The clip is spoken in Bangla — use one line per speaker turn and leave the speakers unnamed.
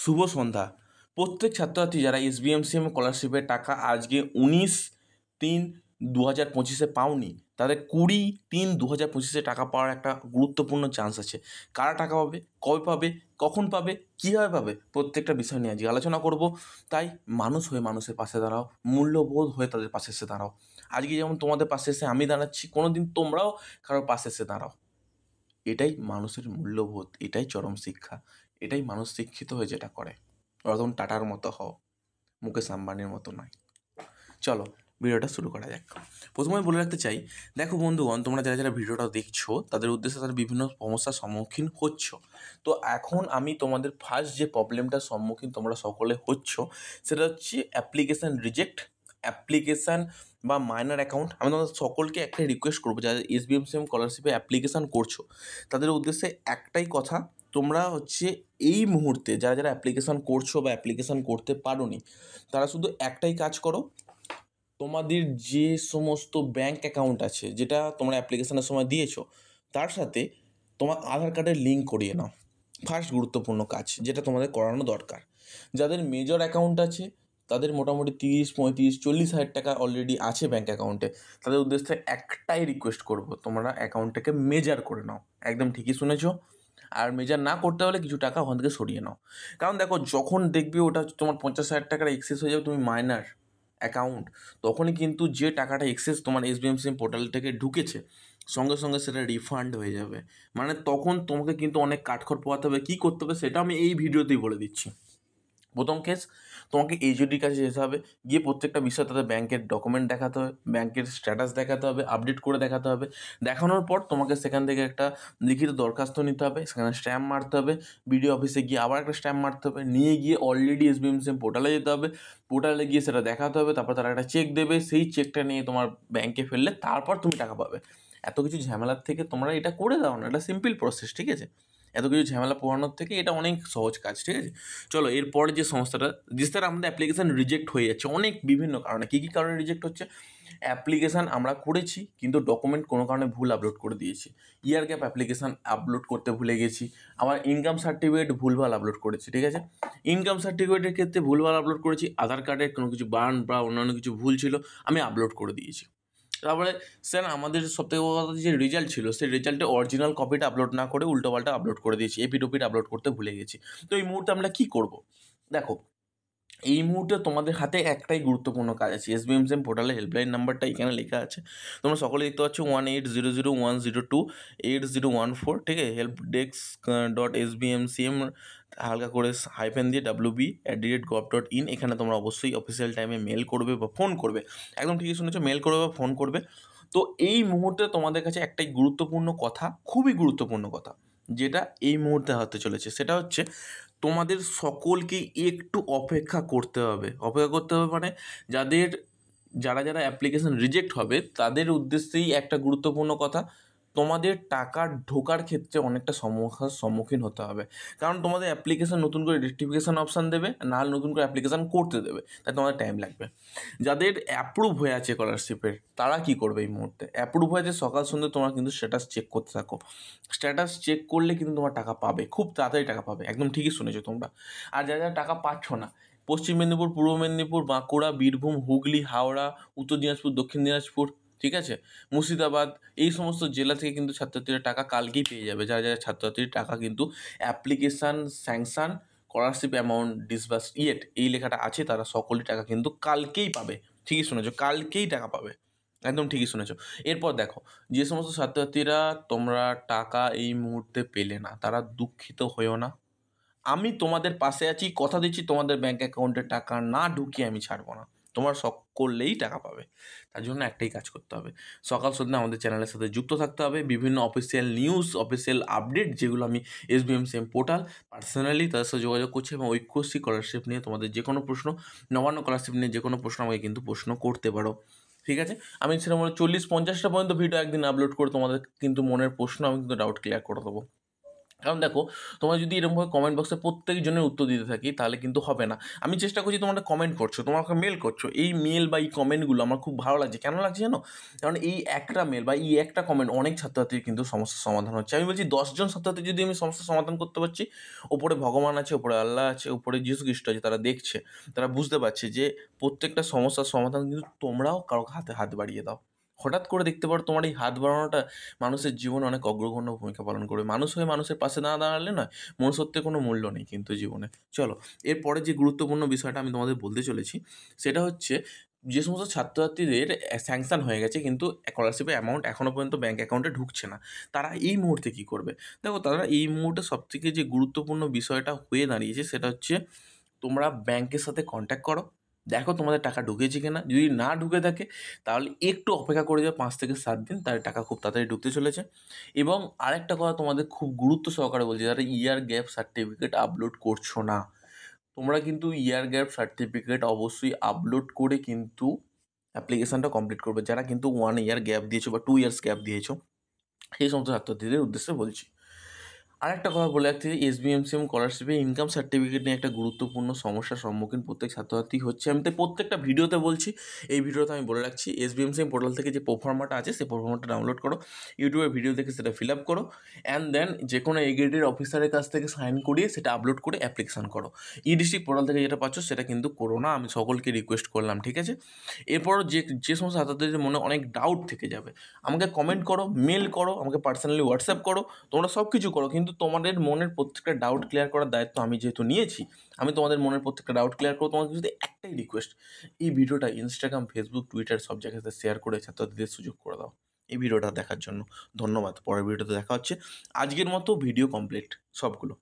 শুভ সন্ধ্যা। প্রত্যেক ছাত্রছাত্রী যারা SBMCM স্কলারশিপের টাকা আজকে 19/3/2025 পাওনি, তাদের 20/3/2025 টাকা পাওয়ার একটা গুরুত্বপূর্ণ চান্স আছে। কারা টাকা পাবে, কবে পাবে, কখন পাবে, কীভাবে পাবে, প্রত্যেকটা বিষয় নিয়ে আজকে আলোচনা করব। তাই মানুষ হয়ে মানুষের পাশে দাঁড়াও, মূল্যবোধ হয়ে তাদের পাশে এসে দাঁড়াও। আজকে যেমন তোমাদের পাশে এসে আমি দাঁড়াচ্ছি, কোনো দিন তোমরাও কারোর পাশে এসে দাঁড়াও। এটাই মানুষের মূল্যবোধ, এটাই চরম শিক্ষা, এটাই মানুষ শিক্ষিত হয়ে যেটা করে। রতন টাটার মতো হও, মুকেশ আম্বানির মতো নয়। চলো ভিডিওটা শুরু করা যাক। প্রথমে বলে রাখতে চাই, দেখো বন্ধুগণ, তোমরা যারা যারা ভিডিওটা দেখছো তাদের উদ্দেশ্যে তারা বিভিন্ন সমস্যার সম্মুখীন হচ্ছ। তো এখন আমি তোমাদের ফার্স্ট যে প্রবলেমটার সম্মুখীন তোমরা সকলে হচ্ছ সেটা হচ্ছে অ্যাপ্লিকেশান রিজেক্ট, অ্যাপ্লিকেশান বা মাইনার অ্যাকাউন্ট। আমি তোমাদের সকলকে একটাই রিকোয়েস্ট করবো, যারা SBMCM স্কলারশিপে অ্যাপ্লিকেশান করছো তাদের উদ্দেশ্যে একটাই কথা, তোমরা হচ্ছে এই মুহূর্তে যারা যারা অ্যাপ্লিকেশান করছো বা অ্যাপ্লিকেশান করতে পারোনি তারা শুধু একটাই কাজ করো, তোমাদের যে সমস্ত ব্যাঙ্ক অ্যাকাউন্ট আছে যেটা তোমরা অ্যাপ্লিকেশানের সময় দিয়েছো তার সাথে তোমার আধার কার্ডের লিঙ্ক করিয়ে নাও। ফার্স্ট গুরুত্বপূর্ণ কাজ যেটা তোমাদের করানো দরকার। যাদের মেজর অ্যাকাউন্ট আছে তাদের মোটামুটি 30, 35, 40 হাজার টাকা অলরেডি আছে ব্যাঙ্ক অ্যাকাউন্টে, তাদের উদ্দেশ্যে একটাই রিকোয়েস্ট করবো, তোমরা অ্যাকাউন্টটাকে মেজার করে নাও। একদম ঠিকই শুনেছো। আর মেজার না করতে হলে কিছু টাকা ওখান থেকে সরিয়ে নাও। কারণ দেখো, যখন দেখবে ওটা তোমার 50,000 টাকার এক্সেস হয়ে যাবে, তুমি মাইনার অ্যাকাউন্ট, তখনই কিন্তু যে টাকাটা এক্সেস তোমার SBMCM পোর্টাল থেকে ঢুকেছে সঙ্গে সঙ্গে সেটা রিফান্ড হয়ে যাবে। মানে তখন তোমাকে কিন্তু অনেক কাঠখড় পোহাতে হবে। কী করতে হবে সেটা আমি এই ভিডিওতেই বলে দিচ্ছি। প্রথম কেস, তোমাকে এইচওডির কাছে যেতে হবে, গিয়ে প্রত্যেকটা বিষয় তাদের ব্যাংকের ডকুমেন্ট দেখাতে হবে, ব্যাংকের স্ট্যাটাস দেখাতে হবে, আপডেট করে দেখাতে হবে। দেখানোর পর তোমাকে সেখান থেকে একটা লিখিত দরখাস্ত নিতে হবে, সেখানে স্ট্যাম্প মারতে হবে, বিডিও অফিসে গিয়ে আবার একটা স্ট্যাম্প মারতে হবে, নিয়ে গিয়ে অলরেডি SBMCM পোর্টালে যেতে হবে, পোর্টালে গিয়ে সেটা দেখাতে হবে, তারপর তারা একটা চেক দেবে, সেই চেকটা নিয়ে তোমার ব্যাংকে ফেললে তারপর তুমি টাকা পাবে। এত কিছু ঝামেলার থেকে তোমরা এটা করে দাও না, এটা সিম্পল প্রসেস, ঠিক আছে? এত কিছু ঝামেলা পোহানোর থেকে এটা অনেক সহজ কাজ, ঠিক আছে? চলো এরপরে যে সমস্যাটা, যেটা আমাদের অ্যাপ্লিকেশান রিজেক্ট হয়ে যাচ্ছে অনেক বিভিন্ন কারণে। কী কী কারণে রিজেক্ট হচ্ছে? অ্যাপ্লিকেশান আমরা করেছি কিন্তু ডকুমেন্ট কোনো কারণে ভুল আপলোড করে দিয়েছি, ইয়ার গ্যাপ অ্যাপ্লিকেশান আপলোড করতে ভুলে গেছি, আবার ইনকাম সার্টিফিকেট ভুলভাল আপলোড করেছি, ঠিক আছে? ইনকাম সার্টিফিকেটের ক্ষেত্রে ভুলভাল আপলোড করেছি, আধার কার্ডের কোনো কিছু বার্ন বা অন্যান্য কিছু ভুল ছিল, আমি আপলোড করে দিয়েছি। তারপরে স্যার আমাদের সবথেকে বড় কথা, যে রেজাল্ট ছিল সেই রেজাল্টে অরিজিনাল কপিটা আপলোড না করে উল্টোপাল্টা আপলোড করে দিয়েছি, এপিট আপলোড করতে ভুলে গেছি। তো এই মুহূর্তে আমরা কী করব? দেখো, এই মুহূর্তে তোমাদের হাতে একটাই গুরুত্বপূর্ণ কাজ আছে। SBMCM পোর্টালে হেল্পলাইন নাম্বারটা এখানে লেখা আছে, তোমরা সকলে দেখতে পাচ্ছ 1800102814, ঠিক আছে? হেল্প ডেস্ক .SBMCM হালকা করে হাইফেন দিয়ে WB@gov.in, এখানে তোমরা অবশ্যই অফিসিয়াল টাইমে মেল করবে বা ফোন করবে। একদম ঠিকই শুনেছো, মেল করবে বা ফোন করবে। তো এই মুহূর্তে তোমাদের কাছে একটাই গুরুত্বপূর্ণ কথা, খুবই গুরুত্বপূর্ণ কথা যেটা এই মুহূর্তে হতে চলেছে, সেটা হচ্ছে তোমাদের সকলকেই একটু অপেক্ষা করতে হবে। অপেক্ষা করতে হবে মানে যারা যারা অ্যাপ্লিকেশান রিজেক্ট হবে তাদের উদ্দেশ্যেই একটা গুরুত্বপূর্ণ কথা, তোমাদের টাকা ঢোকার ক্ষেত্রে অনেকটা সমস্যার সম্মুখীন হতে হবে। কারণ তোমাদের অ্যাপ্লিকেশান নতুন করে রেক্টিফিকেশান অপশান দেবে, নাহলে নতুন করে অ্যাপ্লিকেশান করতে দেবে, তাই তোমাদের টাইম লাগবে। যাদের অ্যাপ্রুভ হয়ে আছে স্কলারশিপের তারা কী করবে? এই মুহূর্তে অ্যাপ্রুভ হয়েছে, সকাল সন্ধ্যে তোমরা কিন্তু স্ট্যাটাস চেক করতে থাকো। স্ট্যাটাস চেক করলে কিন্তু তোমার টাকা পাবে, খুব তাড়াতাড়ি টাকা পাবে, একদম ঠিকই শুনেছো তোমরা। আর যারা যারা টাকা পাচ্ছ না, পশ্চিম মেদিনীপুর, পূর্ব মেদিনীপুর, বাঁকুড়া, বীরভূম, হুগলি, হাওড়া, উত্তর দিনাজপুর, দক্ষিণ দিনাজপুর, ঠিক আছে, মুর্শিদাবাদ, এই সমস্ত জেলা থেকে কিন্তু ছাত্রছাত্রীরা টাকা কালকেই পেয়ে যাবে। যারা যারা ছাত্রছাত্রীর টাকা কিন্তু application sanction scholarship amount disburse yet এই লেখাটা আছে, তারা সকলেই টাকা কিন্তু কালকেই পাবে। ঠিকই শুনেছো, কালকেই টাকা পাবে, একদম ঠিকই শুনেছো। এরপর দেখো, যে সমস্ত ছাত্রছাত্রীরা তোমরা টাকা এই মুহূর্তে পেলে না তারা দুঃখিত হয়েও না। আমি তোমাদের পাশে আছি, কথা দিচ্ছি তোমাদের ব্যাঙ্ক অ্যাকাউন্টে টাকা না ঢুকিয়ে আমি ছাড়বো না, তোমরা সকলেই টাকা পাবে। তার জন্য একটাই কাজ করতে হবে, সকাল সন্ধ্যা আমাদের চ্যানেলের সাথে যুক্ত থাকতে হবে। বিভিন্ন অফিসিয়াল নিউজ, অফিসিয়াল আপডেট যেগুলো আমি SBMCM পোর্টাল পার্সোনালি তাদের সাথে যোগাযোগ করছি, এবং ঐক্যশ্রী স্কলারশিপ নিয়ে তোমাদের যে কোনো প্রশ্ন, নবান্ন স্কলারশিপ নিয়ে যে কোনো প্রশ্ন আমাকে কিন্তু প্রশ্ন করতে পারো, ঠিক আছে? আমি সেরকম 40-50টা পর্যন্ত ভিডিও একদিন আপলোড করে তোমাদের কিন্তু মনের প্রশ্ন আমি কিন্তু ডাউট ক্লিয়ার করে দেবো। কারণ দেখো, তোমরা যদি এরকমভাবে কমেন্ট বক্সে প্রত্যেকজনের উত্তর দিতে থাকি তাহলে কিন্তু হবে না। আমি চেষ্টা করছি, তোমরা কমেন্ট করছো, তোমরা আমাকে মেল করছো, এই মেল বা এই কমেন্টগুলো আমার খুব ভালো লাগছে। কেন লাগছে জানো? কারণ এই একটা মেল বা এই একটা কমেন্ট অনেক ছাত্রছাত্রীর কিন্তু সমস্যার সমাধান হচ্ছে। আমি বলছি 10জন ছাত্রছাত্রী যদি আমি সমস্যার সমাধান করতে পারছি, ওপরে ভগবান আছে, ওপরে আল্লাহ আছে, ওপরে যীশু খ্রিস্ট আছে, তারা দেখছে, তারা বুঝতে পারছে যে প্রত্যেকটা সমস্যার সমাধান কিন্তু তোমরাও কারো হাতে হাত বাড়িয়ে দাও। হঠাৎ করে দেখতে পারো তোমার এই হাত বাড়ানোটা মানুষের জীবনে অনেক অগ্রগণ্য ভূমিকা পালন করবে। মানুষ হয়ে মানুষের পাশে না দাঁড়ালে নয়, মনুষ্যত্বের কোনো মূল্য নেই কিন্তু জীবনে। চলো, এরপরে যে গুরুত্বপূর্ণ বিষয়টা আমি তোমাদের বলতে চলেছি, সেটা হচ্ছে যে সমস্ত ছাত্রছাত্রীদের স্যাংশন হয়ে গেছে কিন্তু স্কলারশিপের অ্যামাউন্ট এখনও পর্যন্ত ব্যাঙ্ক অ্যাকাউন্টে ঢুকছে না, তারা এই মুহূর্তে কী করবে? দেখো, তারা এই মুহূর্তে সবথেকে যে গুরুত্বপূর্ণ বিষয়টা হয়ে দাঁড়িয়েছে সেটা হচ্ছে তোমরা ব্যাংকের সাথে কন্ট্যাক্ট করো, দেখো তোমাদের টাকা ঢুকেছে কিনা। যদি না ঢুকে থাকে তাহলে একটু অপেক্ষা করে যাও 5 থেকে 7 দিন, তার টাকা খুব তাড়াতাড়ি ঢুকতে চলেছে। এবং আরেকটা কথা তোমাদের খুব গুরুত্ব সহকারে বলছি, যারা ইয়ার গ্যাপ সার্টিফিকেট আপলোড করছো না, তোমরা কিন্তু ইয়ার গ্যাপ সার্টিফিকেট অবশ্যই আপলোড করে কিন্তু অ্যাপ্লিকেশানটা কমপ্লিট করবে। যারা কিন্তু 1 ইয়ার গ্যাপ দিয়েছো বা 2 ইয়ার্স গ্যাপ দিয়েছো, সেই সমস্ত ছাত্রছাত্রীদের উদ্দেশ্যে বলছি। আরেকটা কথা বলে রাখতে চাই, এসবিএমসিএম স্কলারশিপে ইনকাম সার্টিফিকেট নিয়ে একটা গুরুত্বপূর্ণ সমস্যার সম্মুখীন প্রত্যেক ছাত্রছাত্রী হচ্ছে। আমি তাই প্রত্যেকটা ভিডিওতে বলছি, এই ভিডিওতে আমি বলে রাখছি, এসবিএমসিএম পোর্টাল থেকে যে প্রোফর্মাটা আছে সেই প্রোফর্মাটা ডাউনলোড করো, ইউটিউবে ভিডিও দেখে সেটা ফিল আপ করো, অ্যান্ড দেন যে কোনো এগ্রেডের অফিসারের কাছ থেকে সাইন করিয়ে সেটা আপলোড করে অ্যাপ্লিকেশান করো। ই ডিস্ট্রিক্ট পোর্টাল থেকে যেটা পাচ্ছ সেটা কিন্তু করো না, আমি সকলকে রিকোয়েস্ট করলাম, ঠিক আছে? এরপরও যে যে সমস্ত ছাত্রছাত্রীদের মনে অনেক ডাউট থেকে যাবে, আমাকে কমেন্ট করো, মেল করো, আমাকে পার্সোনালি হোয়াটসঅ্যাপ করো, তোমরা সব কিছু করো, কিন্তু তোমাদের মনের প্রত্যেকটা ডাউট ক্লিয়ার করার দায়িত্ব আমি যেহেতু নিয়েছি, আমি তোমাদের মনের প্রত্যেকটা ডাউট ক্লিয়ার করবো। তোমাদের যদি একটাই রিকোয়েস্ট, এই ভিডিওটা ইনস্টাগ্রাম, ফেসবুক, টুইটার সব জায়গাতে শেয়ার করে ছাত্রছাত্রীদের সুযোগ করে দাও এই ভিডিওটা দেখার জন্য। ধন্যবাদ। পরের ভিডিওতে দেখা হচ্ছে। আজকের মতো ভিডিও কমপ্লিট সবগুলো।